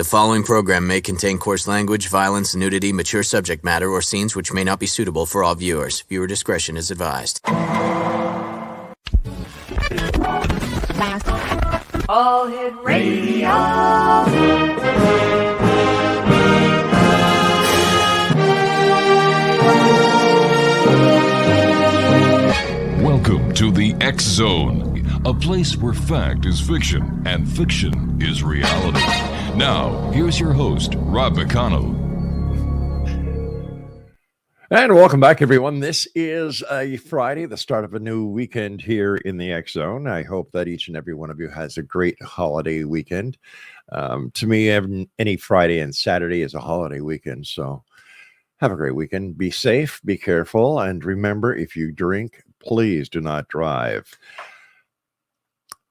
The following program may contain coarse language, violence, nudity, mature subject matter, or scenes which may not be suitable for all viewers. Viewer discretion is advised. All Hit Radio. Welcome to the X Zone, a place where fact is fiction and fiction is reality. Now, here's your host, Rob McConnell. And welcome back, everyone. This is a Friday, the start of a new weekend here in the X Zone. I hope that each and every one of you has a great holiday weekend. To me, any Friday and Saturday is a holiday weekend, so have a great weekend. Be safe, be careful, and remember, if you drink, please do not drive.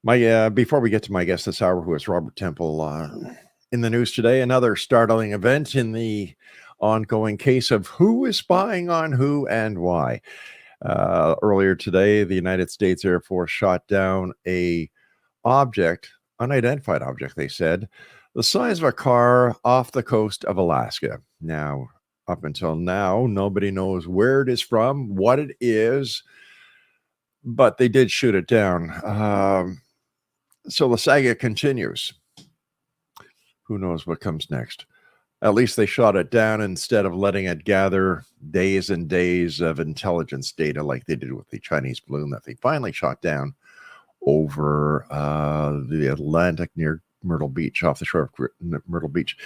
Before we get to my guest this hour, who is Robert Temple, in the news today, another startling event in the ongoing case of who is spying on who and why. Earlier today, the United States Air Force shot down a unidentified object, they said, the size of a car off the coast of Alaska. Now, up until now, nobody knows where it is from, what it is, but they did shoot it down. So the saga continues. Who knows what comes next? At least they shot it down instead of letting it gather days and days of intelligence data like they did with the Chinese balloon that they finally shot down over the Atlantic near Myrtle Beach, off the shore of Myrtle Beach.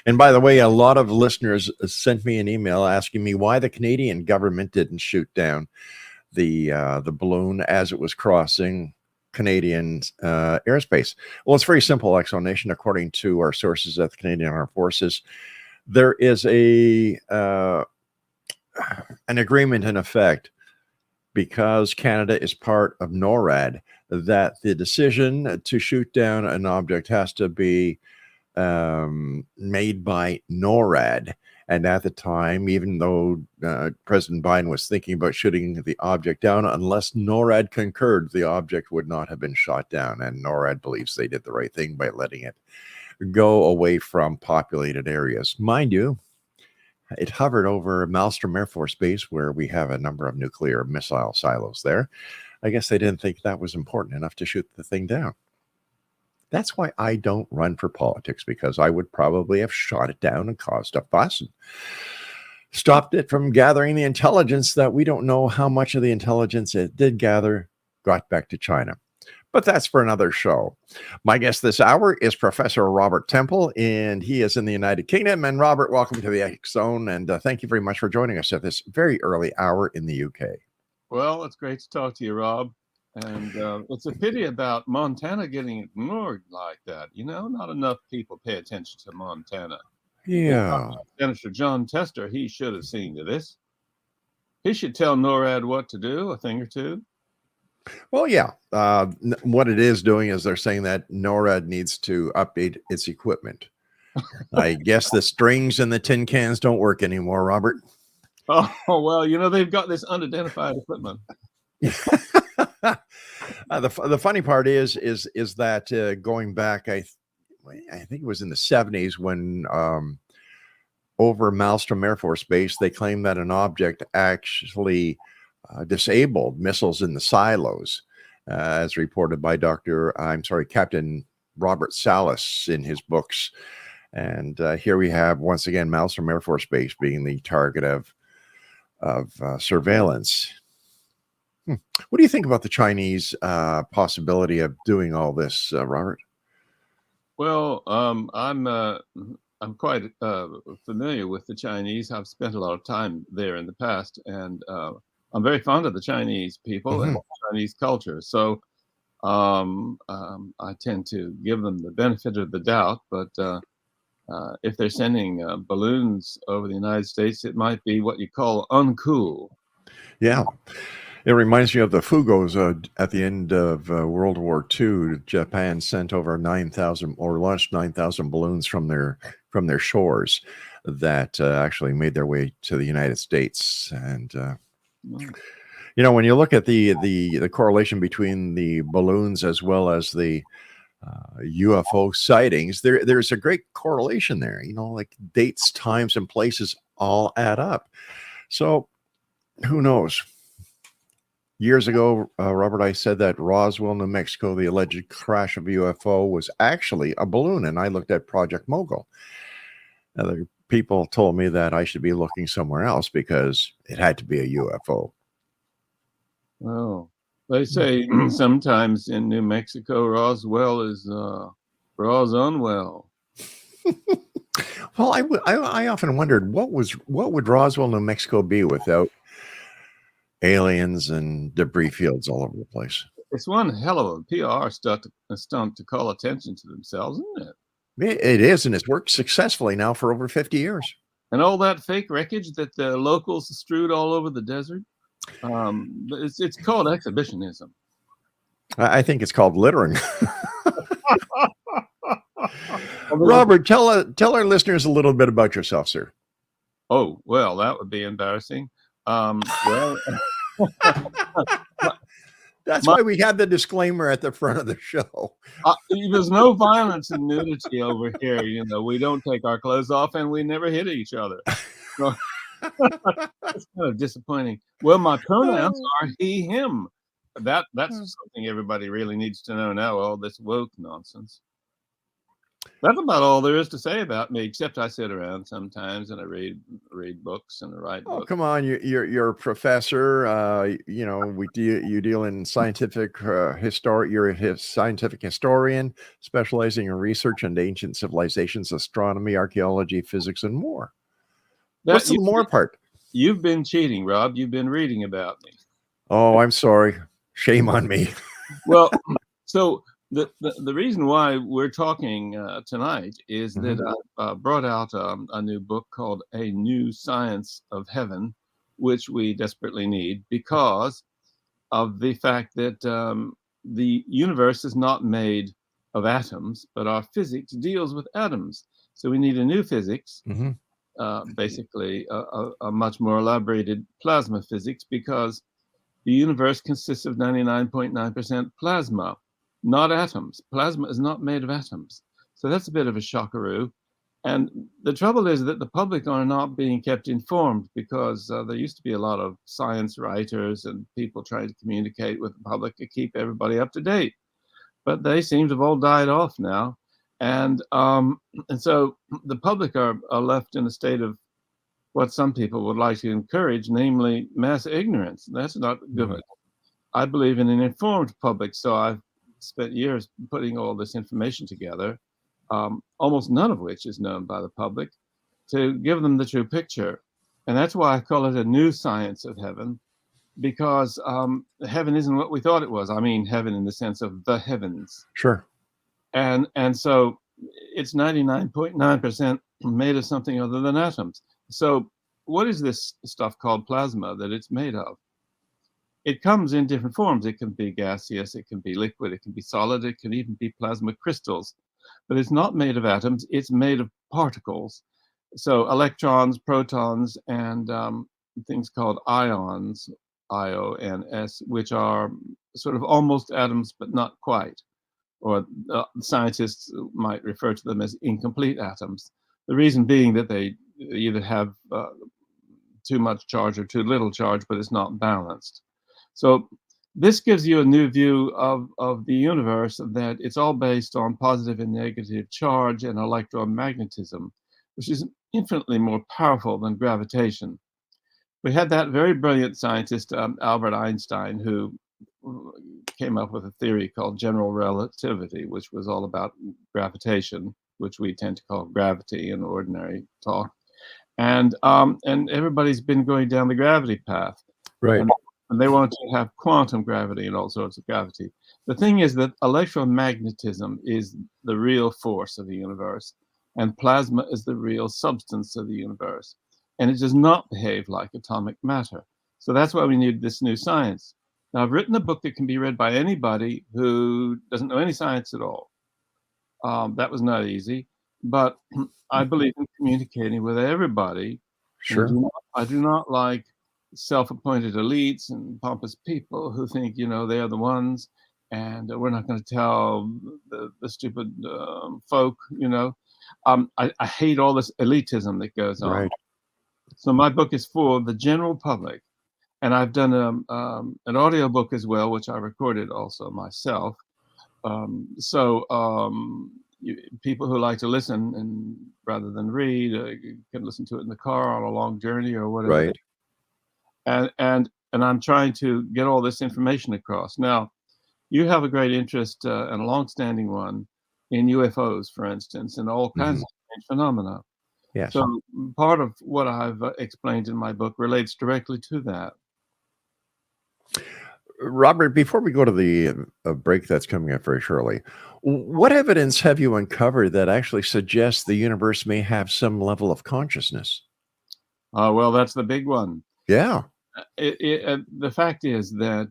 And by the way, a lot of listeners sent me an email asking me why the Canadian government didn't shoot down the balloon as it was crossing Canadian airspace. Well, it's very simple explanation. According to our sources at the Canadian Armed Forces, there is an agreement in effect, because Canada is part of NORAD, that the decision to shoot down an object has to be made by NORAD. And at the time, even though President Biden was thinking about shooting the object down, unless NORAD concurred, the object would not have been shot down. And NORAD believes they did the right thing by letting it go away from populated areas. Mind you, it hovered over Malmstrom Air Force Base, where we have a number of nuclear missile silos there. I guess they didn't think that was important enough to shoot the thing down. That's why I don't run for politics, because I would probably have shot it down and caused a fuss and stopped it from gathering the intelligence that we don't know how much of the intelligence it did gather got back to China. But that's for another show. My guest this hour is Professor Robert Temple, and he is in the United Kingdom. And Robert, welcome to the X Zone, and thank you very much for joining us at this very early hour in the UK. Well, it's great to talk to you, Rob. And it's a pity about Montana getting ignored like that. You know, not enough people pay attention to Montana. Yeah. Senator John Tester, he should have seen to this. He should tell NORAD what to do, a thing or two. Well, yeah. What it is doing is they're saying that NORAD needs to update its equipment. I guess the strings and the tin cans don't work anymore, Robert. Oh, well, you know, they've got this unidentified equipment. The funny part is that going back, I think it was in the 70s when over Malmstrom Air Force Base, they claimed that an object actually disabled missiles in the silos, as reported by Captain Robert Salas in his books. And here we have, once again, Malmstrom Air Force Base being the target of surveillance. What do you think about the Chinese possibility of doing all this, Robert? Well, I'm quite familiar with the Chinese. I've spent a lot of time there in the past, and I'm very fond of the Chinese people and Chinese culture. So I tend to give them the benefit of the doubt. But if they're sending balloons over the United States, it might be what you call uncool. Yeah. It reminds me of the Fugos at the end of World War II. Japan sent over 9,000 or launched 9,000 balloons from their shores that actually made their way to the United States. And you know, when you look at the correlation between the balloons as well as the UFO sightings, there's a great correlation there. Like dates, times, and places all add up. So who knows? Years ago, Robert, I said that Roswell, New Mexico, the alleged crash of a UFO was actually a balloon, and I looked at Project Mogul. Other people told me that I should be looking somewhere else because it had to be a UFO. Oh, they say sometimes in New Mexico, Roswell is Ros unwell. Well, I often wondered what would Roswell, New Mexico be without aliens and debris fields all over the place? It's one hell of a PR stunt to call attention to themselves, isn't it? It is, and it's worked successfully now for over 50 years. And all that fake wreckage that the locals strewed all over the desert, it's called exhibitionism. I think it's called littering. Robert, tell our listeners a little bit about yourself, sir. Oh, well, that would be embarrassing. Well, that's why we have the disclaimer at the front of the show. There's no violence and nudity over here. We don't take our clothes off and we never hit each other. So, it's kind of disappointing. Well, my pronouns are he, him. That's something everybody really needs to know now, all this woke nonsense. That's about all there is to say about me, except I sit around sometimes and I read books and I write books. Oh, come on. You're a professor. You deal in scientific history. You're a scientific historian specializing in research on ancient civilizations, astronomy, archaeology, physics, and more. What's the more part? You've been cheating, Rob. You've been reading about me. Oh, I'm sorry. Shame on me. Well, so the reason why we're talking tonight is that I brought out a new book called A New Science of Heaven, which we desperately need because of the fact that the universe is not made of atoms, but our physics deals with atoms. So we need a new physics, basically a much more elaborated plasma physics, because the universe consists of 99.9% plasma, not atoms. Plasma is not made of atoms. So that's a bit of a shockaroo. And the trouble is that the public are not being kept informed because there used to be a lot of science writers and people trying to communicate with the public to keep everybody up to date. But they seem to have all died off now. And so the public are left in a state of what some people would like to encourage, namely mass ignorance. That's not good. I believe in an informed public, so I've spent years putting all this information together, almost none of which is known by the public, to give them the true picture. And that's why I call it a new science of heaven, because heaven isn't what we thought it was. I mean, heaven in the sense of the heavens. Sure. And so it's 99.9% made of something other than atoms. So what is this stuff called plasma that it's made of? It comes in different forms. It can be gaseous, it can be liquid, it can be solid, it can even be plasma crystals. But it's not made of atoms, it's made of particles. So electrons, protons, and things called ions, I-O-N-S, which are sort of almost atoms, but not quite. Or scientists might refer to them as incomplete atoms. The reason being that they either have too much charge or too little charge, but it's not balanced. So this gives you a new view of the universe, that it's all based on positive and negative charge and electromagnetism, which is infinitely more powerful than gravitation. We had that very brilliant scientist, Albert Einstein, who came up with a theory called general relativity, which was all about gravitation, which we tend to call gravity in ordinary talk. And everybody's been going down the gravity path. Right. And they want to have quantum gravity and all sorts of gravity. The thing is that electromagnetism is the real force of the universe, and plasma is the real substance of the universe. And it does not behave like atomic matter. So that's why we need this new science. Now, I've written a book that can be read by anybody who doesn't know any science at all. That was not easy, but I believe in communicating with everybody. Sure. I do not like self-appointed elites and pompous people who think, they're the ones. and we're not going to tell the stupid folk, I hate all this elitism that goes on. Right. So my book is for the general public, and I've done an audio book as well, which I recorded also myself. People who like to listen and rather than read can listen to it in the car on a long journey or whatever. Right. And I'm trying to get all this information across. Now, you have a great interest and a long-standing one in UFOs, for instance, and all kinds of strange phenomena. Yes. So part of what I've explained in my book relates directly to that. Robert, before we go to the break that's coming up very shortly, what evidence have you uncovered that actually suggests the universe may have some level of consciousness? Well, that's the big one. Yeah. The fact is that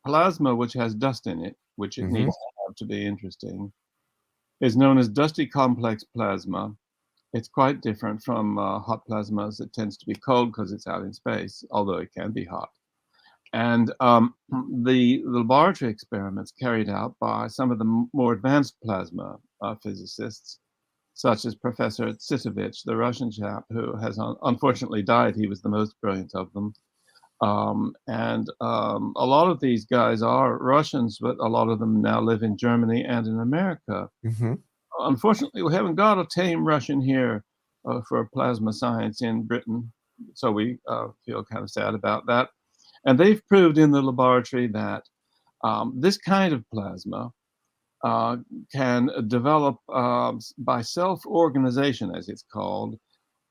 plasma, which has dust in it, which it needs to have to be interesting, is known as dusty complex plasma. It's quite different from hot plasmas. It tends to be cold because it's out in space, although it can be hot. And the laboratory experiments carried out by some of the more advanced plasma physicists, such as Professor Tsitovich, the Russian chap who has unfortunately died. He was the most brilliant of them. A lot of these guys are Russians, but a lot of them now live in Germany and in America. Unfortunately, we haven't got a tame Russian here for plasma science in Britain, so we feel kind of sad about that. And they've proved in the laboratory that this kind of plasma can develop by self-organization, as it's called,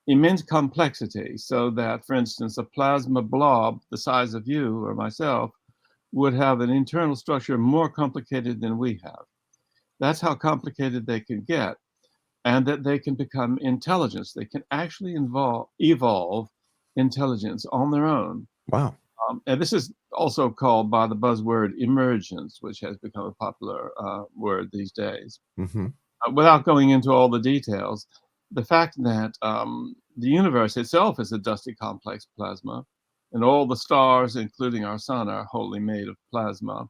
immense complexity, so that, for instance, a plasma blob the size of you or myself would have an internal structure more complicated than we have. That's how complicated they can get, and that they can become intelligence. They can actually evolve intelligence on their own. Wow. And this is also called by the buzzword emergence, which has become a popular word these days. Without going into all the details, the fact that the universe itself is a dusty complex plasma, and all the stars, including our sun, are wholly made of plasma,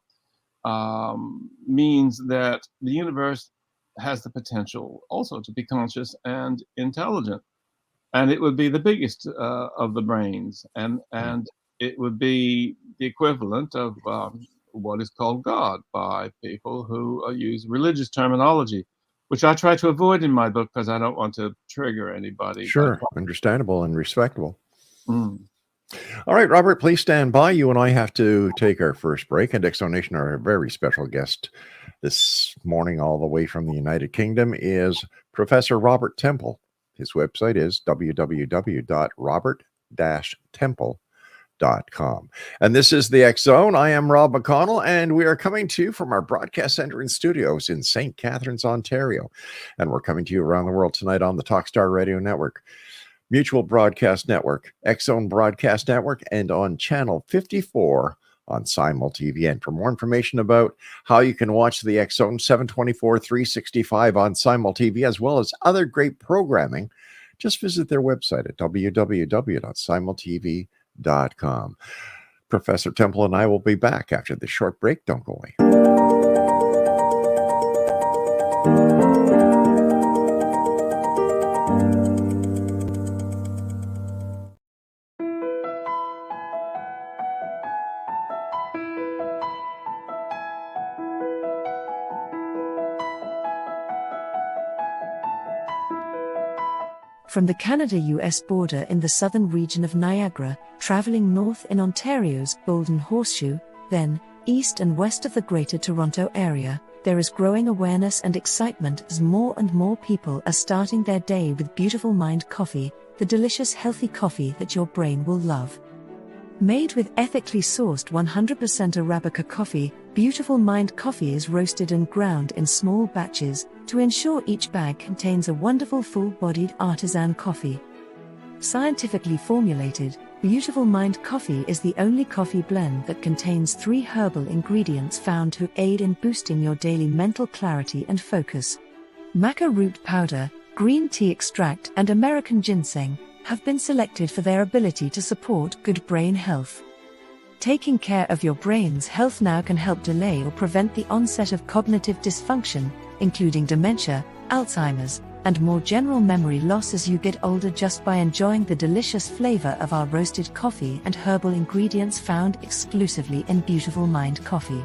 means that the universe has the potential also to be conscious and intelligent. And it would be the biggest of the brains, and it would be the equivalent of what is called God by people who use religious terminology, which I try to avoid in my book because I don't want to trigger anybody. Sure, understandable and respectable. All right, Robert, please stand by. You and I have to take our first break. And X Zone Nation, our very special guest this morning, all the way from the United Kingdom, is Professor Robert Temple. His website is www.robert-temple.com. And this is the X Zone. I am Rob McConnell, and we are coming to you from our broadcast center and studios in St. Catharines, Ontario. And we're coming to you around the world tonight on the Talkstar Radio Network, Mutual Broadcast Network, X Zone Broadcast Network, and on Channel 54 on Simul TV. And for more information about how you can watch the X Zone 724, 365 on Simul TV, as well as other great programming, just visit their website at www.simultv.com. Professor Temple and I will be back after this short break. Don't go away. From the Canada-US border in the southern region of Niagara, traveling north in Ontario's Golden Horseshoe, then east and west of the Greater Toronto Area, there is growing awareness and excitement as more and more people are starting their day with Beautiful Mind coffee, the delicious healthy coffee that your brain will love. Made with ethically sourced 100% Arabica coffee, Beautiful Mind coffee is roasted and ground in small batches to ensure each bag contains a wonderful full-bodied artisan coffee. Scientifically formulated, Beautiful Mind coffee is the only coffee blend that contains 3 herbal ingredients found to aid in boosting your daily mental clarity and focus. Maca root powder, green tea extract, and American ginseng have been selected for their ability to support good brain health. Taking care of your brain's health now can help delay or prevent the onset of cognitive dysfunction, including dementia, Alzheimer's, and more general memory loss as you get older, just by enjoying the delicious flavor of our roasted coffee and herbal ingredients found exclusively in Beautiful Mind Coffee.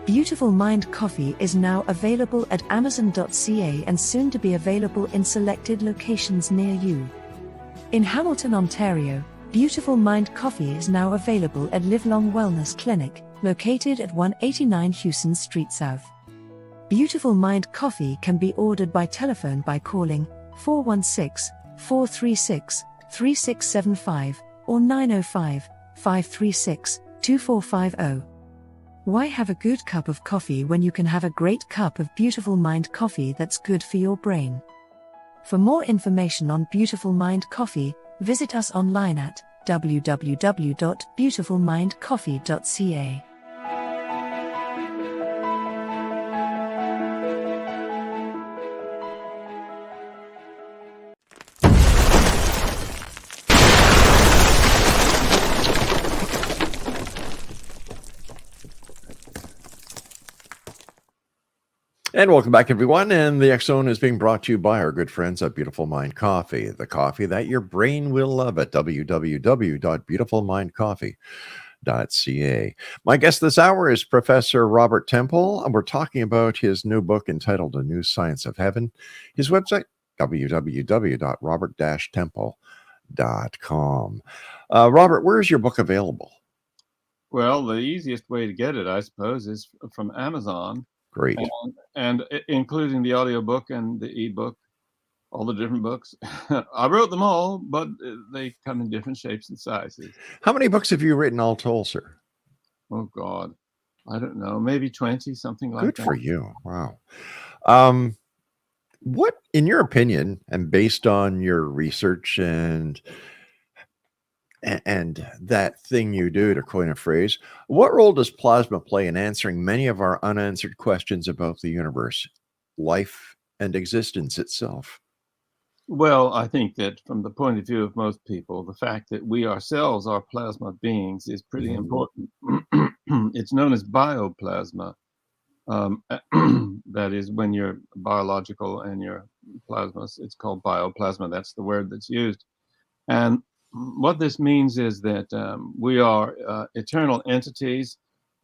Beautiful Mind Coffee is now available at Amazon.ca and soon to be available in selected locations near you. In Hamilton, Ontario, Beautiful Mind Coffee is now available at Livelong Wellness Clinic, located at 189 Hewson Street South. Beautiful Mind Coffee can be ordered by telephone by calling 416-436-3675 or 905-536-2450. Why have a good cup of coffee when you can have a great cup of Beautiful Mind Coffee that's good for your brain? For more information on Beautiful Mind Coffee, visit us online at www.beautifulmindcoffee.ca. And welcome back, everyone. And the X Zone is being brought to you by our good friends at Beautiful Mind Coffee, the coffee that your brain will love at www.beautifulmindcoffee.ca. My guest this hour is Professor Robert Temple, and we're talking about his new book entitled A New Science of Heaven. His website, www.robert-temple.com. Robert, where is your book available? Well, the easiest way to get it, I suppose, is from Amazon. Great. And including the audiobook and the ebook, all the different books. I wrote them all, but they come in different shapes and sizes. How many books have you written all told, sir? Oh, God. I don't know. Maybe 20, something like that. Good for you. Wow. What, in your opinion, and based on your research and that thing you do, to coin a phrase, what role does plasma play in answering many of our unanswered questions about the universe, life, and existence itself? Well, I think that from the point of view of most people, the fact that we ourselves are plasma beings is pretty important. It's known as bioplasma. That is, when you're biological and you're plasma, it's called bioplasma. That's the word that's used. And what this means is that we are eternal entities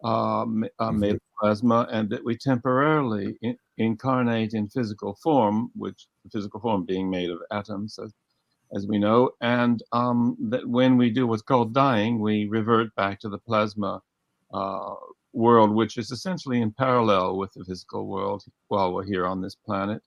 made of plasma, and that we temporarily incarnate in physical form, which the physical form being made of atoms, as we know, and that when we do what's called dying, we revert back to the plasma world, which is essentially in parallel with the physical world while we're here on this planet,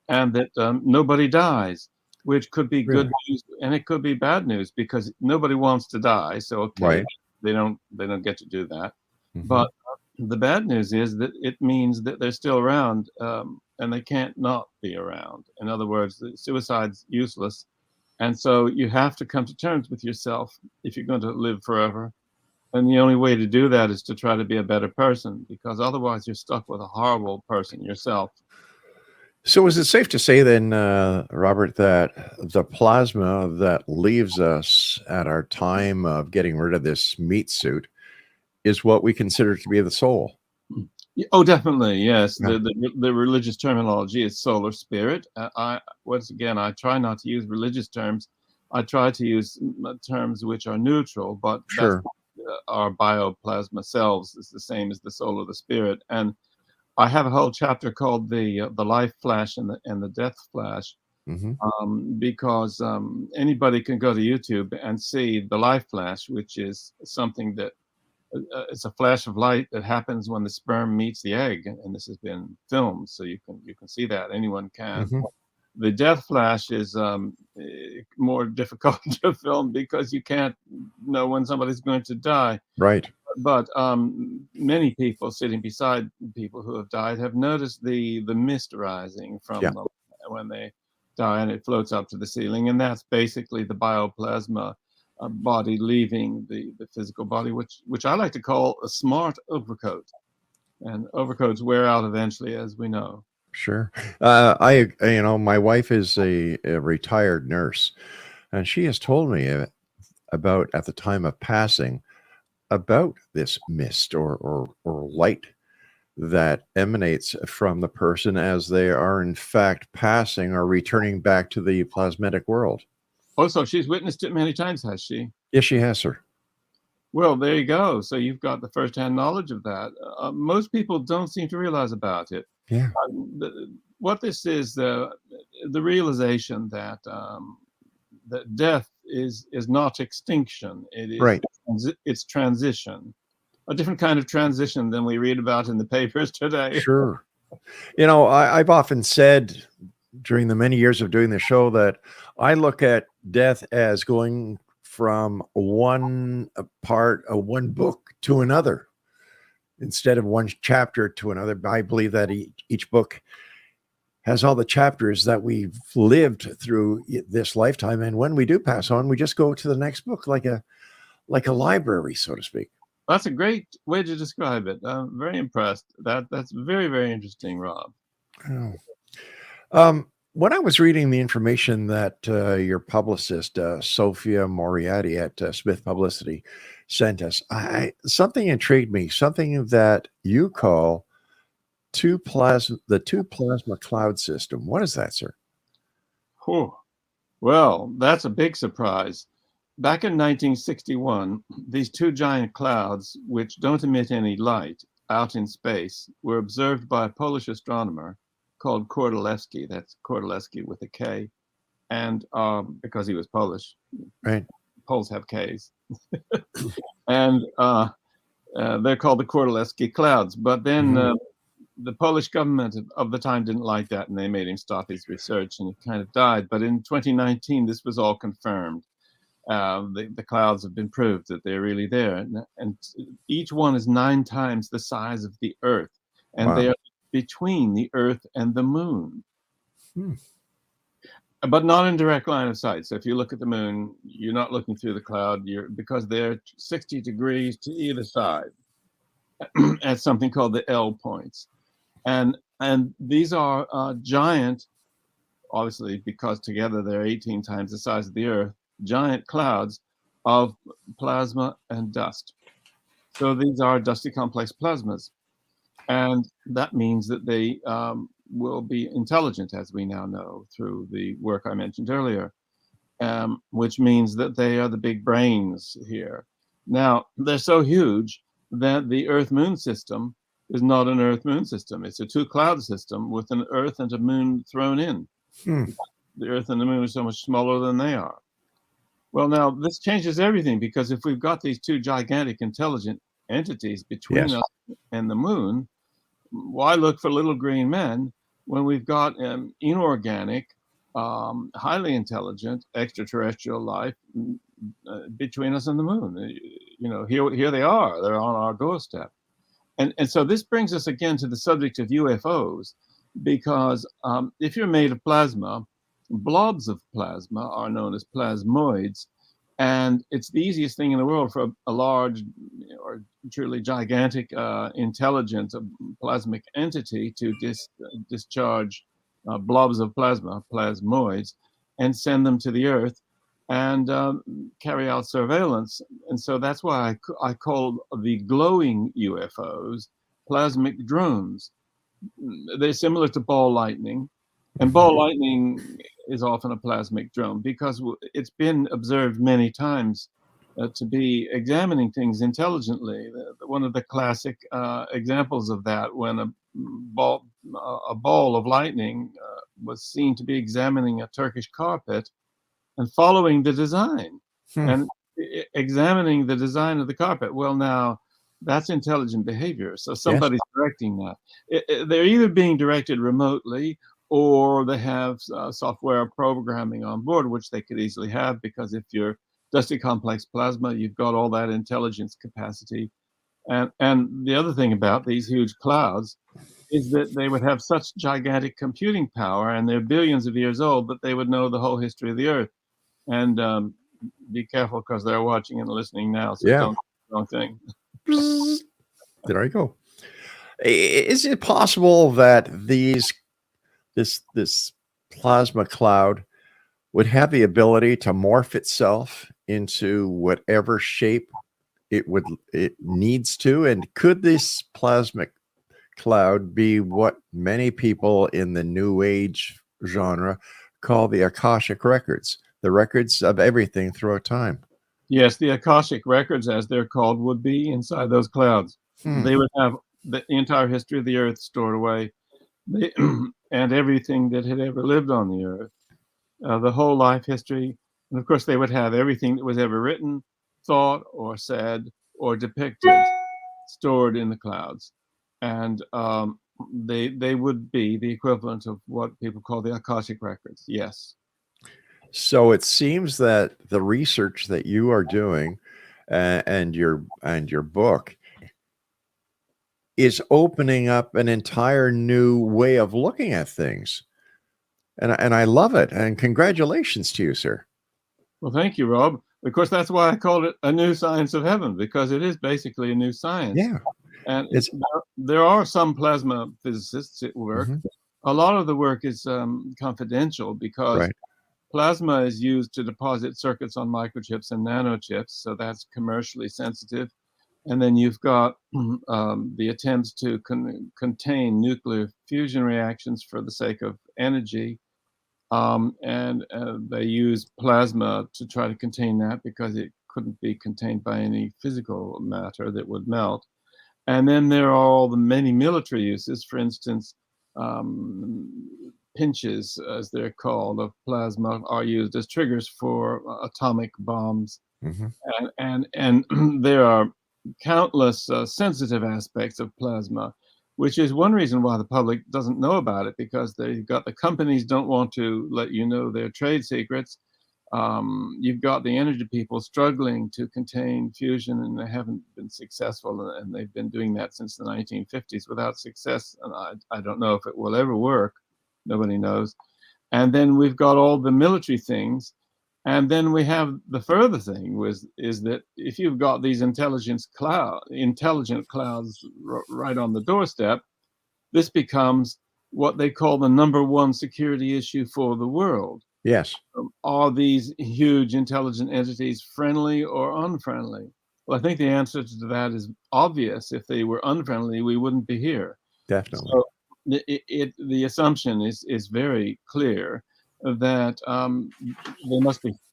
and that nobody dies. Which could be good news, and it could be bad news, because nobody wants to die. So okay, they don't get to do that. But the bad news is that it means that they're still around, and they can't not be around. In other words, suicide's useless, and so you have to come to terms with yourself if you're going to live forever. And the only way to do that is to try to be a better person, because otherwise you're stuck with a horrible person yourself. So is it safe to say then, Robert, that the plasma that leaves us at our time of getting rid of this meat suit is what we consider to be the soul? Oh, definitely, yes. Yeah. The religious terminology is soul or spirit. Once again, I try not to use religious terms. I try to use terms which are neutral, but Sure. Our bioplasma selves is the same as the soul or the spirit. And I have a whole chapter called the life flash and the death flash, because anybody can go to YouTube and see the life flash, which is something that it's a flash of light that happens when the sperm meets the egg, and this has been filmed, so you can see that. Anyone can. The death flash is more difficult to film because you can't know when somebody's going to die. Right. But many people sitting beside people who have died have noticed the mist rising from them when they die, and it floats up to the ceiling. And that's basically the bioplasma body leaving the physical body, which I like to call a smart overcoat. And overcoats wear out eventually, as we know. Sure. My wife is a retired nurse, and she has told me about, at the time of passing, about this mist or light that emanates from the person as they are in fact passing or returning back to the plasmatic world? Also, she's witnessed it many times, has she? Yes, she has, sir. Well, there you go. So you've got the firsthand knowledge of that. Most people don't seem to realize about it. Yeah. What this is, the realization that that death is not extinction. It is Right. It's transition, a different kind of transition than we read about in the papers today. Sure. I've often said during the many years of doing the show that I look at death as going from one book to another instead of one chapter to another. I believe that each book has all the chapters that we've lived through this lifetime, and when we do pass on, we just go to the next book, like a library, so to speak. That's a great way to describe it. I'm very impressed. That's very, very interesting, Rob. Oh. When I was reading the information that your publicist, Sophia Moriarty at Smith Publicity, sent us, something intrigued me, something that you call the two plasma cloud system. What is that, sir? Oh, well, that's a big surprise. Back in 1961, these two giant clouds, which don't emit any light out in space, were observed by a Polish astronomer called Kordylewski. That's Kordylewski with a K. And because he was Polish, right? Poles have Ks. And they're called the Kordylewski clouds. But then the Polish government of the time didn't like that, and they made him stop his research, and he kind of died. But in 2019, this was all confirmed. The clouds have been proved that they're really there. And each one is 9 times the size of the Earth. And they are between the Earth and the moon. But not in direct line of sight. So if you look at the moon, you're not looking through the cloud, because they're 60 degrees to either side at something called the L points. And these are giant, obviously, because together they're 18 times the size of the Earth, giant clouds of plasma and dust. So these are dusty complex plasmas. And that means that they will be intelligent, as we now know through the work I mentioned earlier, which means that they are the big brains here. Now, they're so huge that the Earth-Moon system is not an Earth-Moon system. It's a 2-cloud system with an Earth and a Moon thrown in. The Earth and the Moon are so much smaller than they are. Well, now, this changes everything, because if we've got these two gigantic intelligent entities between us and the moon, why look for little green men when we've got inorganic, highly intelligent extraterrestrial life between us and the moon? Here they are. They're on our doorstep. And so this brings us again to the subject of UFOs, because if you're made of plasma, blobs of plasma are known as plasmoids, and it's the easiest thing in the world for a large or truly gigantic, intelligent plasmic entity to discharge blobs of plasma, plasmoids, and send them to the Earth and carry out surveillance. And so that's why I call the glowing UFOs plasmic drones. They're similar to ball lightning, and ball lightning is often a plasmic drone because it's been observed many times to be examining things intelligently. One of the classic examples of that, when a ball of lightning was seen to be examining a Turkish carpet and following the design and examining the design of the carpet. Well, now that's intelligent behavior. So somebody's directing that. They're either being directed remotely, or they have software programming on board, which they could easily have, because if you're dusty complex plasma, you've got all that intelligence capacity. And the other thing about these huge clouds is that they would have such gigantic computing power, and they're billions of years old, that they would know the whole history of the Earth. And be careful, because they're watching and listening now, so don't do the wrong thing. There I go. Is it possible that this plasma cloud would have the ability to morph itself into whatever shape it needs to? And could this plasmic cloud be what many people in the New Age genre call the Akashic records, the records of everything throughout time? Yes, the Akashic records, as they're called, would be inside those clouds. They would have the entire history of the earth stored away, and everything that had ever lived on the earth, the whole life history. And of course, they would have everything that was ever written, thought, or said, or depicted stored in the clouds. And they would be the equivalent of what people call the Akashic records. Yes. So it seems that the research that you are doing and your book is opening up an entire new way of looking at things. And I love it. And congratulations to you, sir. Well, thank you, Rob. Of course, that's why I called it a new science of heaven, because it is basically a new science. Yeah. And there are some plasma physicists at work. A lot of the work is confidential because plasma is used to deposit circuits on microchips and nanochips, so that's commercially sensitive. And then you've got the attempts to contain nuclear fusion reactions for the sake of energy. And they use plasma to try to contain that because it couldn't be contained by any physical matter that would melt. And then there are all the many military uses. For instance, pinches, as they're called, of plasma are used as triggers for atomic bombs. And there are countless sensitive aspects of plasma, which is one reason why the public doesn't know about it, because they've got the companies don't want to let you know their trade secrets. You've got the energy people struggling to contain fusion, and they haven't been successful, and they've been doing that since the 1950s without success. And I don't know if it will ever work. Nobody knows. And then we've got all the military things. And then we have the further thing is that if you've got these intelligent clouds right on the doorstep, this becomes what they call the #1 security issue for the world. Yes. Are these huge intelligent entities friendly or unfriendly? Well, I think the answer to that is obvious. If they were unfriendly, we wouldn't be here. Definitely. So the assumption is very clear that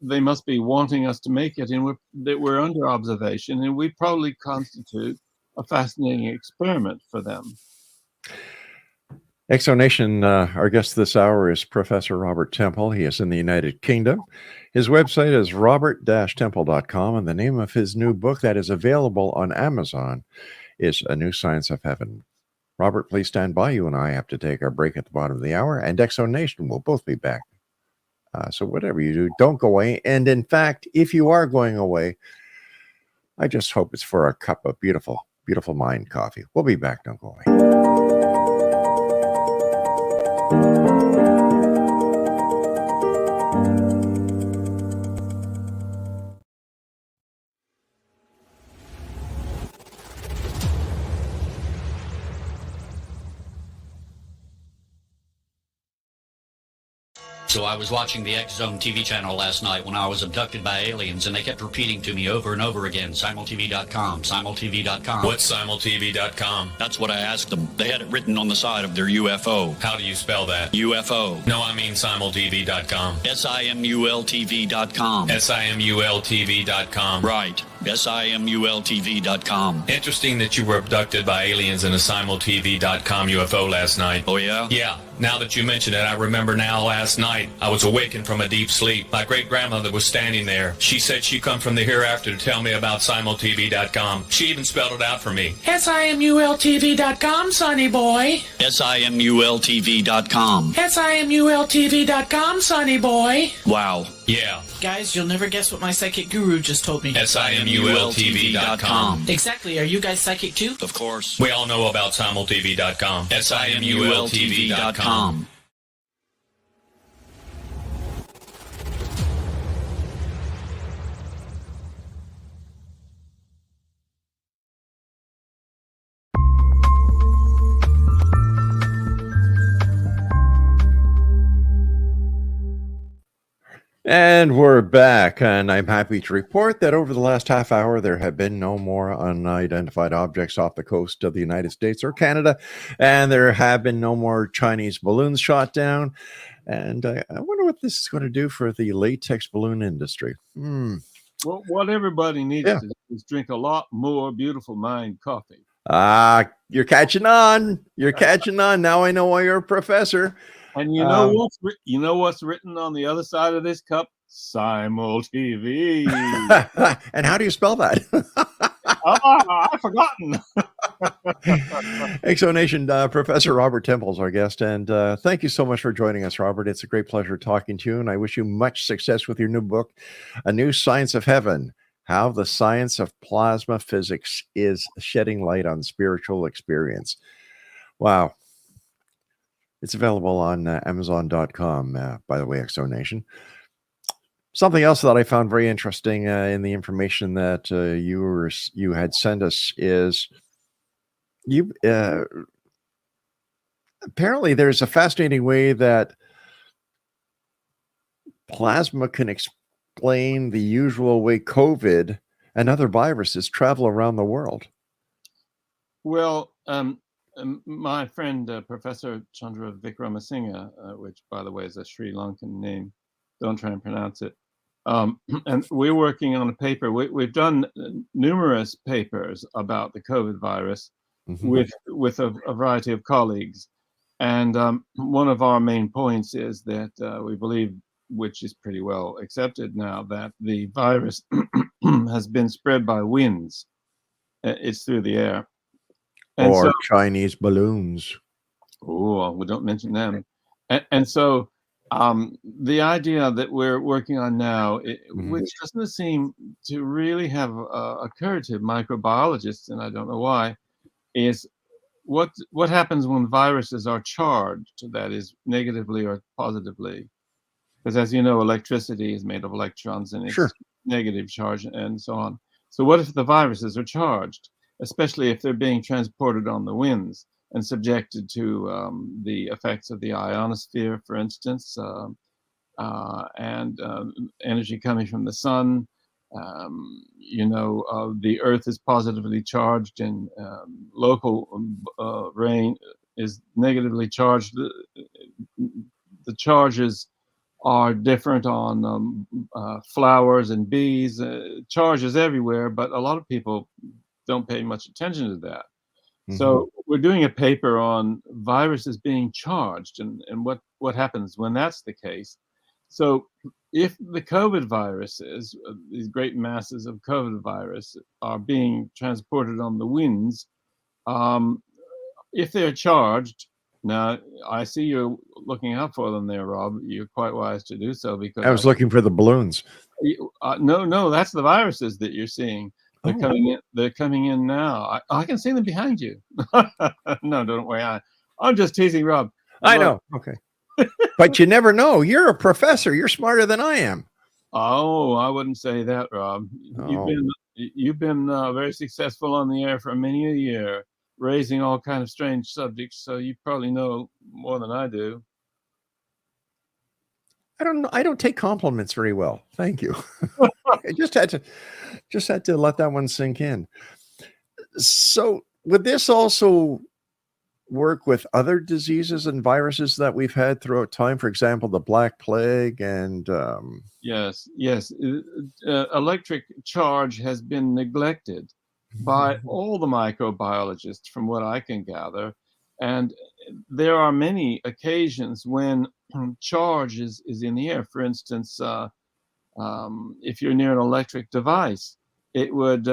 they must be wanting us to make it, and that we're under observation, and we probably constitute a fascinating experiment for them. Exonation, our guest this hour is Professor Robert Temple. He is in the United Kingdom. His website is robert-temple.com, and the name of his new book that is available on Amazon is A New Science of Heaven. Robert, please stand by. You and I have to take our break at the bottom of the hour, and Exonation will both be back. So whatever you do, don't go away. And in fact, if you are going away, I just hope it's for a cup of beautiful, beautiful mind coffee. We'll be back. Don't go away. So I was watching the X Zone TV channel last night when I was abducted by aliens, and they kept repeating to me over and over again, simultv.com, simultv.com. What's simultv.com? That's what I asked them. They had it written on the side of their UFO. How do you spell that? UFO. No, I mean simultv.com. simultv.com. simultv.com. Right. simultv.com. Interesting that you were abducted by aliens in a simultv.com UFO last night. Oh, yeah? Yeah. Now that you mention it, I remember now last night I was awakened from a deep sleep. My great-grandmother was standing there. She said she come from the hereafter to tell me about simultv.com. She even spelled it out for me. simultv.com, sonny boy. simultv.com. simultv.com, sonny boy. Wow. Yeah. Guys, you'll never guess what my psychic guru just told me. simultv.com. Exactly. Are you guys psychic too? Of course. We all know about simultv.com. simultv.com. And we're back, and I'm happy to report that over the last half hour, there have been no more unidentified objects off the coast of the United States or Canada, and there have been no more Chinese balloons shot down. And I wonder what this is going to do for the latex balloon industry. Well, what everybody needs Yeah. to do is drink a lot more Beautiful Mind coffee. You're catching on. You're catching on. Now I know why you're a professor. And you know what's written on the other side of this cup? Simul TV. And how do you spell that? I've forgotten. Exonation, Professor Robert Temple is our guest, and thank you so much for joining us, Robert. It's a great pleasure talking to you, and I wish you much success with your new book, A New Science of Heaven: How the Science of Plasma Physics is Shedding Light on Spiritual Experience. Wow. It's available on Amazon.com, by the way, Exonation. Something else that I found very interesting in the information that you had sent us is you apparently there's a fascinating way that plasma can explain the usual way COVID and other viruses travel around the world. Well, my friend Professor Chandra Vikramasinghe, which by the way is a Sri Lankan name, don't try and pronounce it. And we're working on a paper. We've done numerous papers about the COVID virus with a variety of colleagues. And one of our main points is that we believe, which is pretty well accepted now, that the virus has been spread by winds. It's through the air. And or Chinese balloons. Oh, we don't mention them. And so the idea that we're working on now, which doesn't seem to really have occurred to microbiologists, and I don't know why, is what happens when viruses are charged, that is negatively or positively. Because as you know, electricity is made of electrons and it's negative charge and so on. So what if the viruses are charged, especially if they're being transported on the winds and subjected to the effects of the ionosphere, for instance, and energy coming from the sun? The earth is positively charged and local rain is negatively charged. The charges are different on flowers and bees, charges everywhere, but a lot of people don't pay much attention to that. So we're doing a paper on viruses being charged and what happens when that's the case. So if the COVID viruses, these great masses of COVID virus are being transported on the winds, if they're charged, now I see you're looking out for them there, Rob. You're quite wise to do so because I was looking for the balloons. No, that's the viruses that you're seeing. They're coming in. They're coming in now. I can see them behind you. No, don't worry. I'm just teasing, Rob. I know. Okay. But you never know. You're a professor. You're smarter than I am. Oh, I wouldn't say that, Rob. You've been very successful on the air for many a year, raising all kind of strange subjects. So you probably know more than I do. I don't know. I don't take compliments very well. Thank you. I just had to let that one sink in. So would this also work with other diseases and viruses that we've had throughout time? For example, the Black Plague and Yes. Electric charge has been neglected by all the microbiologists, from what I can gather, and there are many occasions when charge is in the air. For instance, if you're near an electric device, it would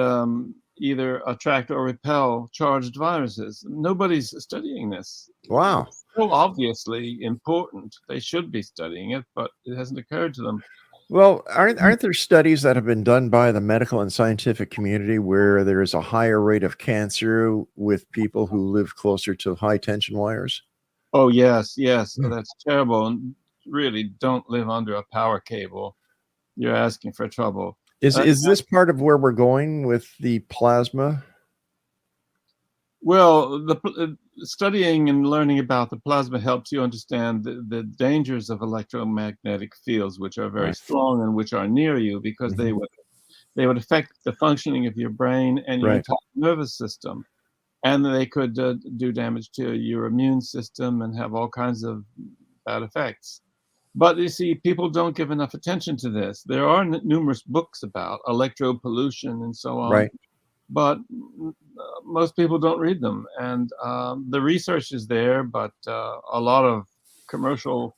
either attract or repel charged viruses. Nobody's studying this. Wow. It's so obviously important. They should be studying it, but it hasn't occurred to them. Well, aren't there studies that have been done by the medical and scientific community where there is a higher rate of cancer with people who live closer to high tension wires? Oh, yes. So that's terrible. And really, don't live under a power cable. You're asking for trouble. Is this part of where we're going with the plasma? Well, studying and learning about the plasma helps you understand the dangers of electromagnetic fields, which are very Right. strong and which are near you, because they would affect the functioning of your brain and your Right. entire nervous system, and they could do damage to your immune system and have all kinds of bad effects. But you see, people don't give enough attention to this. There are numerous books about electropollution and so on, Right. but most people don't read them. And the research is there, but a lot of commercial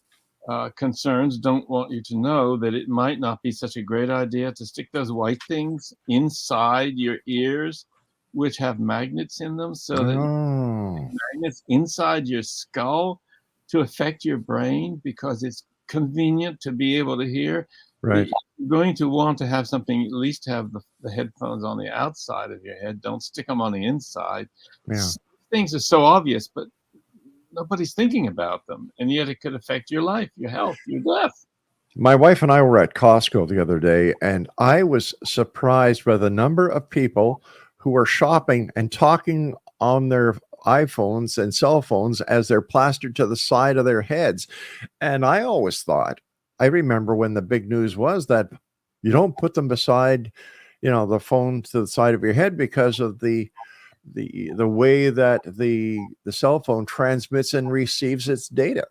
concerns don't want you to know that it might not be such a great idea to stick those white things inside your ears, which have magnets in them, so that Oh. magnets inside your skull to affect your brain because it's convenient to be able to hear. Right. You're going to want to have something, at least have the headphones on the outside of your head. Don't stick them on the inside. Yeah. Things are so obvious, but nobody's thinking about them. And yet it could affect your life, your health, your death. My wife and I were at Costco the other day, and I was surprised by the number of people who were shopping and talking on their iPhones and cell phones as they're plastered to the side of their heads. And I always thought, I remember when the big news was that you don't put them beside, the phone to the side of your head because of the way that the cell phone transmits and receives its data.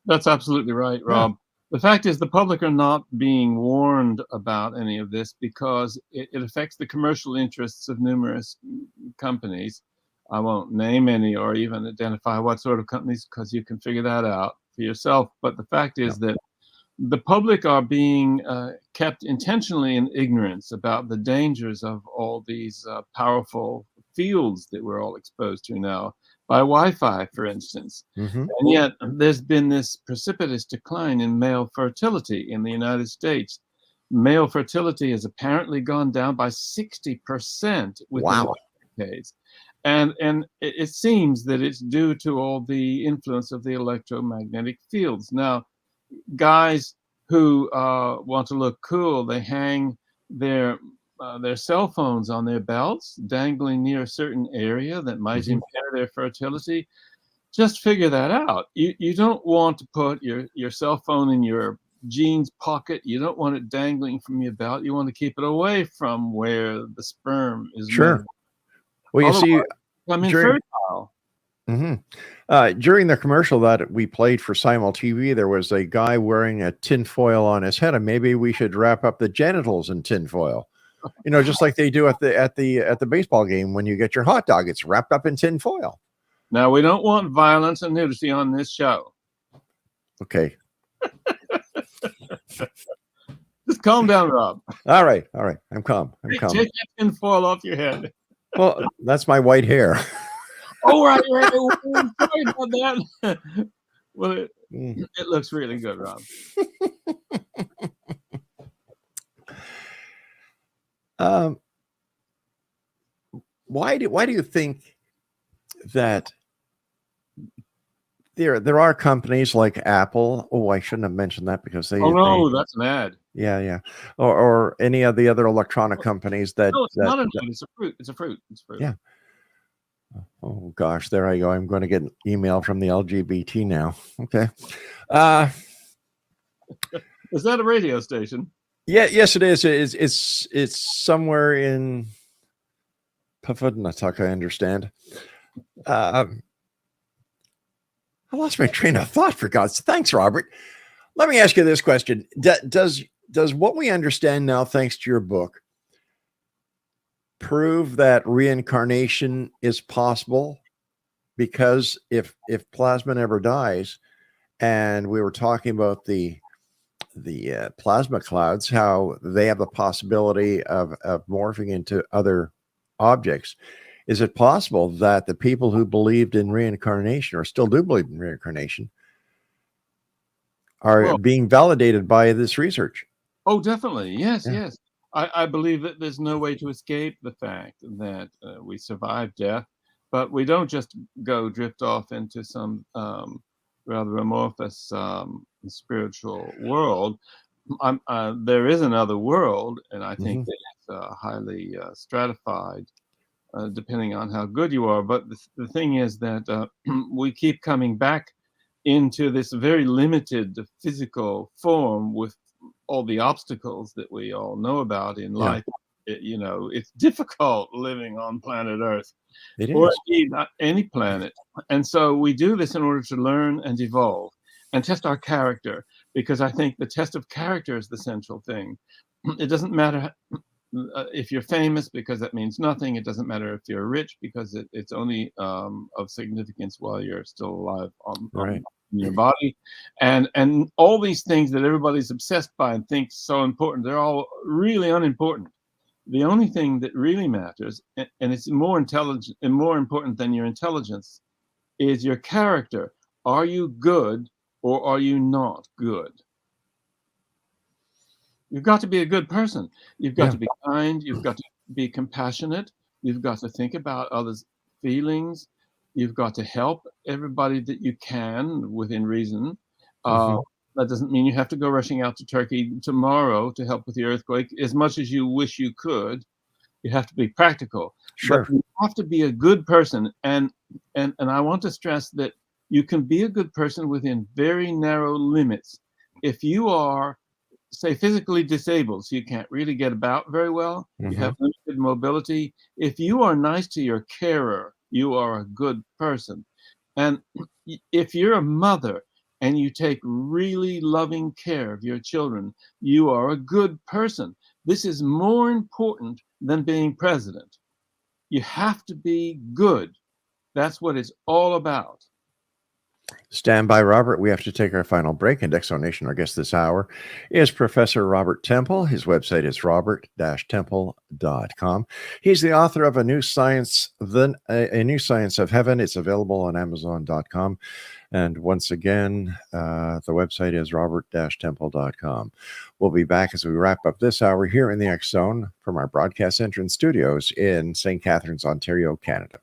That's absolutely right, Rob. The fact is, the public are not being warned about any of this because it affects the commercial interests of numerous companies. I won't name any or even identify what sort of companies, because you can figure that out for yourself. But the fact is that the public are being kept intentionally in ignorance about the dangers of all these powerful fields that we're all exposed to now, by Wi-Fi, for instance. Mm-hmm. And yet there's been this precipitous decline in male fertility in the United States. Male fertility has apparently gone down by 60% within decades. And it seems that it's due to all the influence of the electromagnetic fields. Now, guys who want to look cool, they hang their cell phones on their belts, dangling near a certain area that might impair their fertility. Just figure that out. You don't want to put your cell phone in your jeans pocket. You don't want it dangling from your belt. You want to keep it away from where the sperm is. Sure. Made. Well, you see, I'm infertile. During the commercial that we played for Simul TV, there was a guy wearing a tinfoil on his head, and maybe we should wrap up the genitals in tinfoil. Just like they do at the baseball game when you get your hot dog, it's wrapped up in tinfoil. Now, we don't want violence and nudity on this show. Okay. Just calm down, Rob. All right. I'm calm. Take that tinfoil off your head. Well, that's my white hair. Oh, right. Sorry about that. Well, it looks really good, Rob. Why do you think that there are companies like Apple? Oh, I shouldn't have mentioned that because they. Oh no, that's an ad. Yeah, or any of the other electronic companies that. No, it's not an ad. It's a fruit. It's a fruit. Yeah. Oh gosh, there I go. I'm going to get an email from the LGBT now. Okay. Is that a radio station? Yeah, yes, it is. It's somewhere in Pafudnatuk, I understand. I lost my train of thought, for God's sake. Thanks, Robert. Let me ask you this question. Does what we understand now, thanks to your book, prove that reincarnation is possible? Because if plasma never dies, and we were talking about the plasma clouds, how they have the possibility of morphing into other objects, is it possible that the people who believed in reincarnation, or still do believe in reincarnation, are being validated by this research? Oh, definitely. Yes. I believe that there's no way to escape the fact that we survive death, but we don't just drift off into some rather amorphous spiritual world. There is another world, and I think that it's highly stratified depending on how good you are. But the thing is that we keep coming back into this very limited physical form with all the obstacles that we all know about in life. It's difficult living on planet Earth, or indeed any planet. And so we do this in order to learn and evolve and test our character, because I think the test of character is the central thing. It doesn't matter if you're famous, because that means nothing. It doesn't matter if you're rich, because it's only of significance while you're still alive on your body. And all these things that everybody's obsessed by and thinks so important, they're all really unimportant. The only thing that really matters, and it's more intelligent and more important than your intelligence, is your character. Are you good or are you not good? You've got to be a good person. You've got to be kind. You've got to be compassionate. You've got to think about others' feelings. You've got to help everybody that you can within reason. That doesn't mean you have to go rushing out to Turkey tomorrow to help with the earthquake as much as you wish you could. You have to be practical. Sure. But you have to be a good person. And I want to stress that you can be a good person within very narrow limits. If you are, say, physically disabled, so you can't really get about very well, you have limited mobility. If you are nice to your carer, you are a good person. And if you're a mother and you take really loving care of your children, you are a good person. This is more important than being president. You have to be good. That's what it's all about. Stand by, Robert. We have to take our final break. And Exonation, our guest this hour, is Professor Robert Temple. His website is robert-temple.com. He's the author of A New Science of Heaven. It's available on Amazon.com. And once again, the website is robert-temple.com. We'll be back as we wrap up this hour here in the X Zone from our broadcast entrance studios in St. Catharines, Ontario, Canada.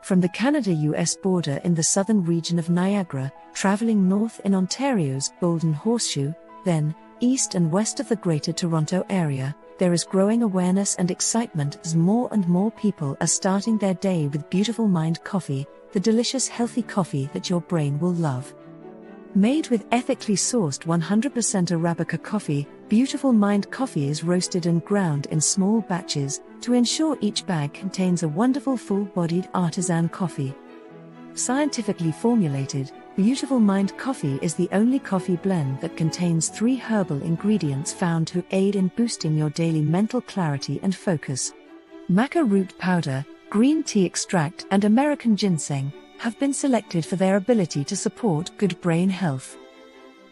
From the Canada-US border in the southern region of Niagara, traveling north in Ontario's Golden Horseshoe, then east and west of the Greater Toronto Area, there is growing awareness and excitement as more and more people are starting their day with Beautiful Mind coffee, the delicious healthy coffee that your brain will love. Made with ethically sourced 100% Arabica coffee, Beautiful Mind coffee is roasted and ground in small batches to ensure each bag contains a wonderful full-bodied artisan coffee. Scientifically formulated, Beautiful Mind coffee is the only coffee blend that contains 3 herbal ingredients found to aid in boosting your daily mental clarity and focus. Maca root powder, green tea extract, and American ginseng have been selected for their ability to support good brain health.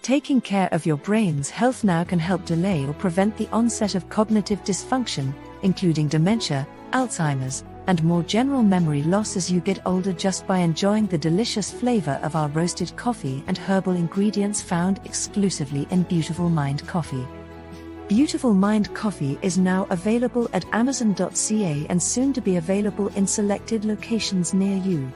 Taking care of your brain's health now can help delay or prevent the onset of cognitive dysfunction, including dementia, Alzheimer's, and more general memory loss as you get older, just by enjoying the delicious flavor of our roasted coffee and herbal ingredients found exclusively in Beautiful Mind coffee. Beautiful Mind coffee is now available at Amazon.ca and soon to be available in selected locations near you.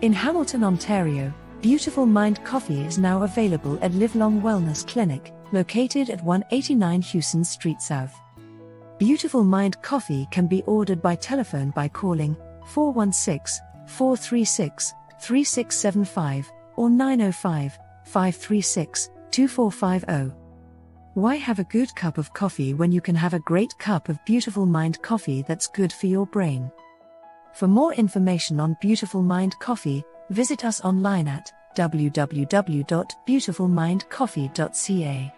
In Hamilton, Ontario, Beautiful Mind coffee is now available at Livelong Wellness Clinic, located at 189 Hewson Street South. Beautiful Mind coffee can be ordered by telephone by calling 416-436-3675 or 905-536-2450. Why have a good cup of coffee when you can have a great cup of Beautiful Mind coffee that's good for your brain? For more information on Beautiful Mind coffee, visit us online at www.beautifulmindcoffee.ca.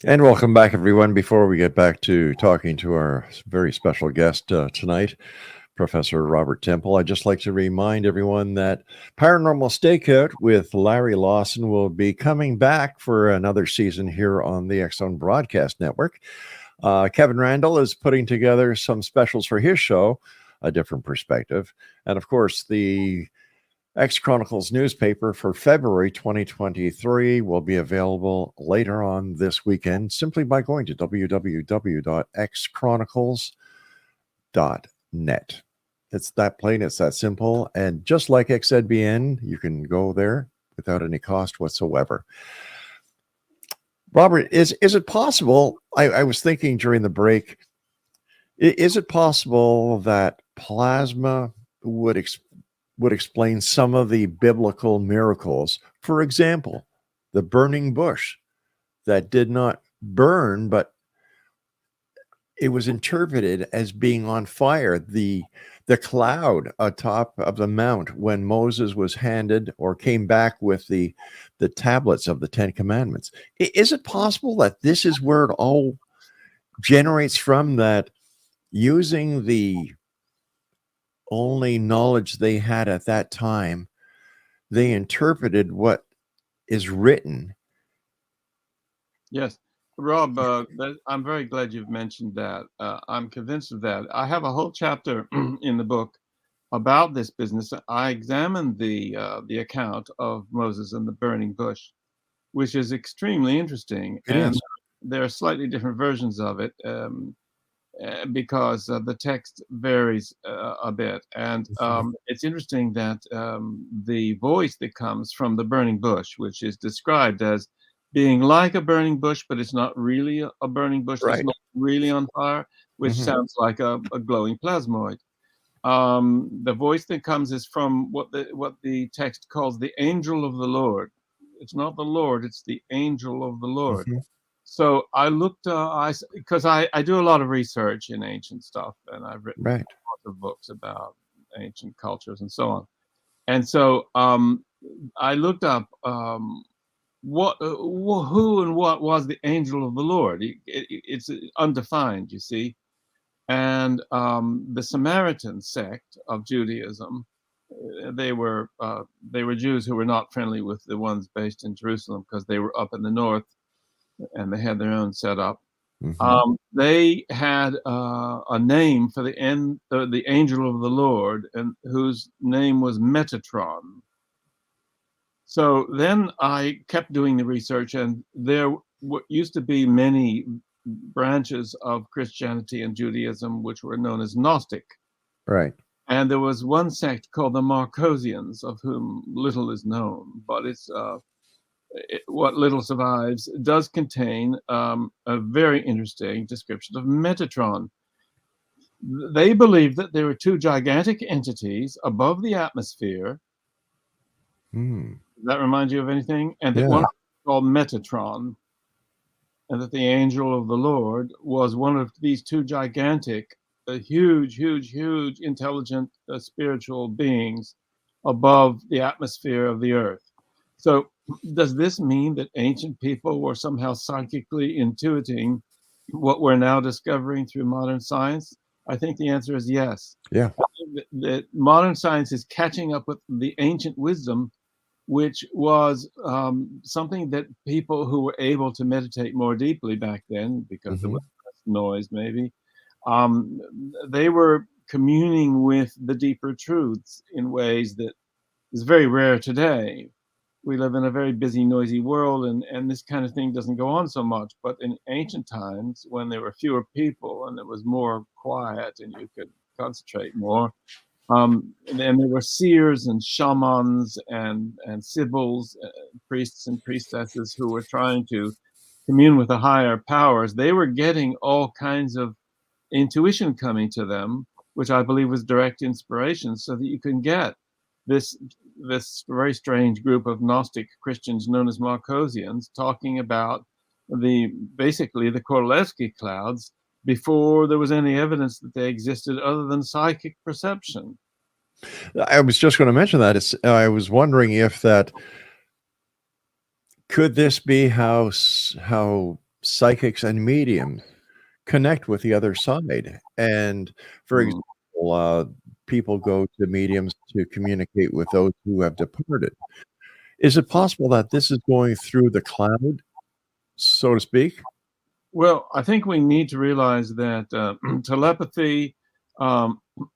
And welcome back, everyone. Before we get back to talking to our very special guest tonight, Professor Robert Temple. I'd just like to remind everyone that Paranormal Stakeout with Larry Lawson will be coming back for another season here on the X Zone Broadcast Network. Kevin Randall is putting together some specials for his show, A Different Perspective. And of course, the X Chronicles newspaper for February 2023 will be available later on this weekend simply by going to www.xchronicles.net. It's that plain, it's that simple. And just like XZBN, you can go there without any cost whatsoever. Robert, is it possible? I was thinking during the break, is it possible that plasma would explain some of the biblical miracles? For example, the burning bush that did not burn, but it was interpreted as being on fire. The cloud atop of the mount when Moses was handed or came back with the tablets of the Ten Commandments. Is it possible that this is where it all generates from, that using the only knowledge they had at that time, they interpreted what is written? Yes. Rob, I'm very glad you've mentioned that. I'm convinced of that. I have a whole chapter in the book about this business. I examined the account of Moses and the burning bush, which is extremely interesting. It is. There are slightly different versions of it because the text varies a bit. And it's interesting that the voice that comes from the burning bush, which is described as being like a burning bush, but it's not really a burning bush. Right. It's not really on fire, which sounds like a glowing plasmoid. The voice that comes is from what the text calls the angel of the Lord. It's not the Lord, it's the angel of the Lord. So I looked, because I do a lot of research in ancient stuff, and I've written lots of books about ancient cultures and so on. And so I looked up who and what was the angel of the Lord. It's undefined, you see. And the Samaritan sect of Judaism, they were Jews who were not friendly with the ones based in Jerusalem because they were up in the north and they had their own setup. They had a name for the angel of the Lord, and whose name was Metatron. So then I kept doing the research, and there used to be many branches of Christianity and Judaism which were known as Gnostic. Right. And there was one sect called the Marcosians, of whom little is known, but what little survives does contain a very interesting description of Metatron. They believed that there were two gigantic entities above the atmosphere. Does that remind you of anything? And that one was called Metatron, and that the angel of the Lord was one of these two gigantic, huge, intelligent, spiritual beings above the atmosphere of the earth. So does this mean that ancient people were somehow psychically intuiting what we're now discovering through modern science? I think the answer is yes. Yeah. That modern science is catching up with the ancient wisdom, which was something that people who were able to meditate more deeply back then, because there was less noise maybe, they were communing with the deeper truths in ways that is very rare today. We live in a very busy, noisy world, and this kind of thing doesn't go on so much. But in ancient times, when there were fewer people and it was more quiet and you could concentrate more, and there were seers and shamans and sibyls, priests and priestesses who were trying to commune with the higher powers. They were getting all kinds of intuition coming to them, which I believe was direct inspiration, so that you can get this very strange group of Gnostic Christians known as Marcosians talking about basically the Korolev clouds before there was any evidence that they existed other than psychic perception. I was just going to mention that. I was wondering if that could this be how psychics and mediums connect with the other side. And for example, people go to mediums to communicate with those who have departed. Is it possible that this is going through the cloud, so to speak? Well, I think we need to realize that telepathy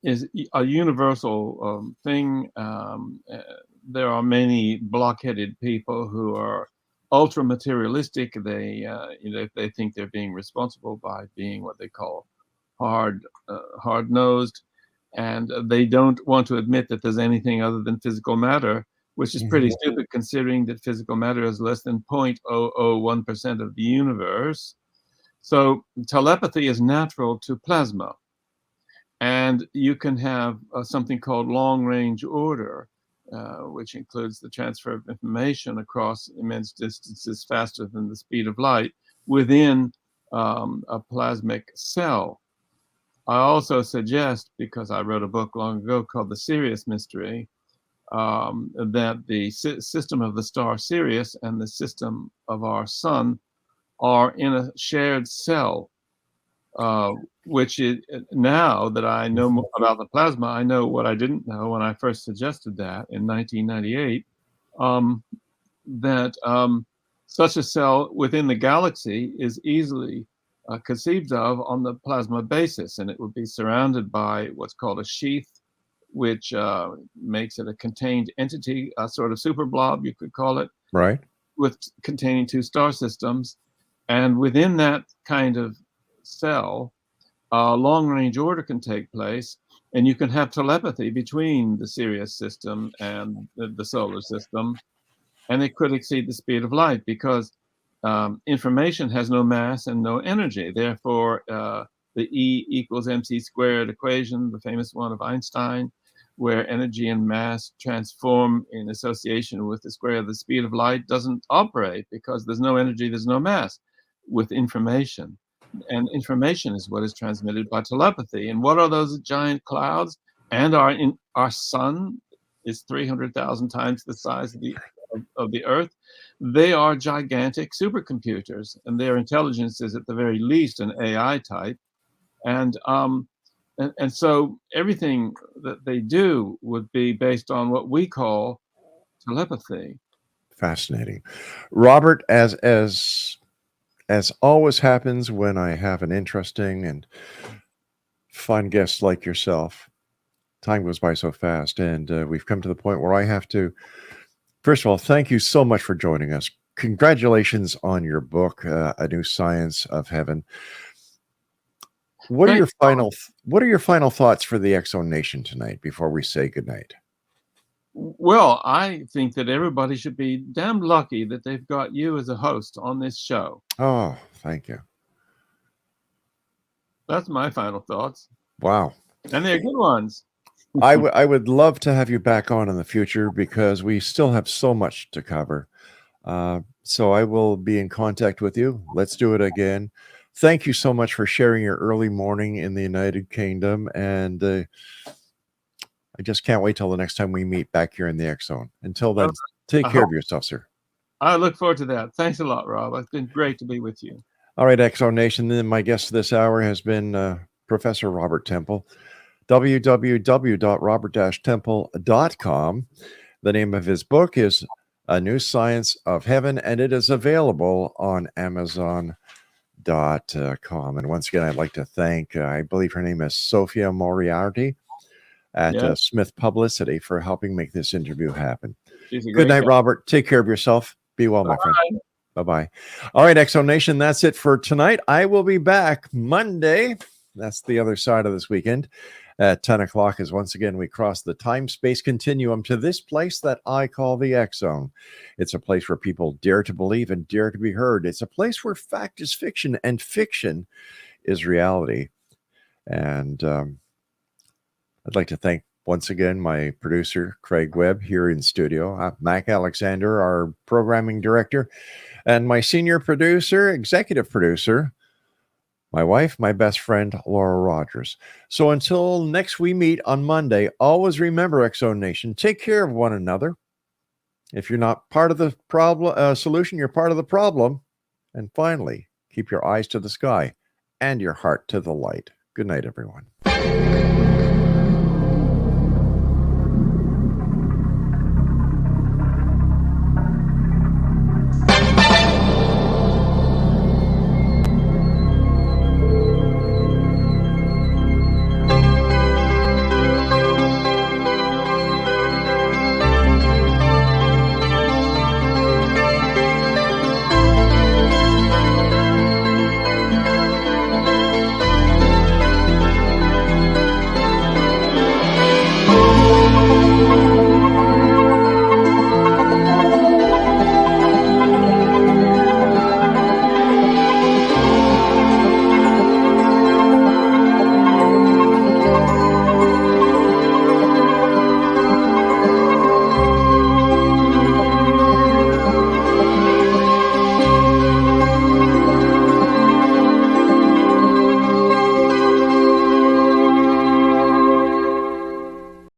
is a universal thing. There are many blockheaded people who are ultra materialistic. They think they're being responsible by being what they call hard-nosed, and they don't want to admit that there's anything other than physical matter, which is pretty stupid considering that physical matter is less than 0.001% of the universe. So telepathy is natural to plasma, and you can have something called long-range order, which includes the transfer of information across immense distances faster than the speed of light within a plasmic cell. I also suggest, because I wrote a book long ago called The Sirius Mystery, that the system of the star Sirius and the system of our sun are in a shared cell, which is, now that I know more about the plasma, I know what I didn't know when I first suggested that in 1998, that such a cell within the galaxy is easily conceived of on the plasma basis, and it would be surrounded by what's called a sheath, which makes it a contained entity, a sort of super blob, you could call it, Right. with containing two star systems. And within that kind of cell, long-range order can take place, and you can have telepathy between the Sirius system and the solar system, and it could exceed the speed of light because information has no mass and no energy. Therefore, the E equals mc squared equation, the famous one of Einstein, where energy and mass transform in association with the square of the speed of light, doesn't operate because there's no energy, there's no mass with information. And information is what is transmitted by telepathy. And what are those giant clouds? And our sun is 300,000 times the size of the Earth. They are gigantic supercomputers, and their intelligence is at the very least an AI type. And so everything that they do would be based on what we call telepathy. Fascinating. Robert, as always happens when I have an interesting and fun guest like yourself, time goes by so fast, and we've come to the point where I have to, first of all, thank you so much for joining us. Congratulations on your book, A New Science of Heaven. What are your final thoughts for the X Zone Nation tonight before we say goodnight? Well, I think that everybody should be damn lucky that they've got you as a host on this show. Oh, thank you. That's my final thoughts. Wow. And they're good ones. I would love to have you back on in the future because we still have so much to cover. So I will be in contact with you. Let's do it again. Thank you so much for sharing your early morning in the United Kingdom. And I just can't wait till the next time we meet back here in the X Zone. Until then, take care of yourself, sir. I look forward to that. Thanks a lot, Rob. It's been great to be with you. All right, X Zone Nation. Then my guest this hour has been Professor Robert Temple. www.robert-temple.com. The name of his book is A New Science of Heaven, and it is available on Amazon.com. And once again, I'd like to thank, I believe her name is Sophia Moriarty at Smith Publicity for helping make this interview happen. Good night, Robert. Take care of yourself. Be well, my friend. Bye-bye. All right, X Zone Nation, that's it for tonight. I will be back Monday. That's the other side of this weekend. At 10 o'clock as once again we cross the time-space continuum to this place that I call the X Zone. It's a place where people dare to believe and dare to be heard. It's a place where fact is fiction and fiction is reality. And I'd like to thank once again my producer, Craig Webb, here in studio, Mac Alexander, our programming director, and my senior producer, executive producer, my wife, my best friend, Laura Rogers. So until next we meet on Monday, always remember, X Zone Nation, take care of one another. If you're not part of the problem solution, you're part of the problem. And finally, keep your eyes to the sky and your heart to the light. Good night, everyone.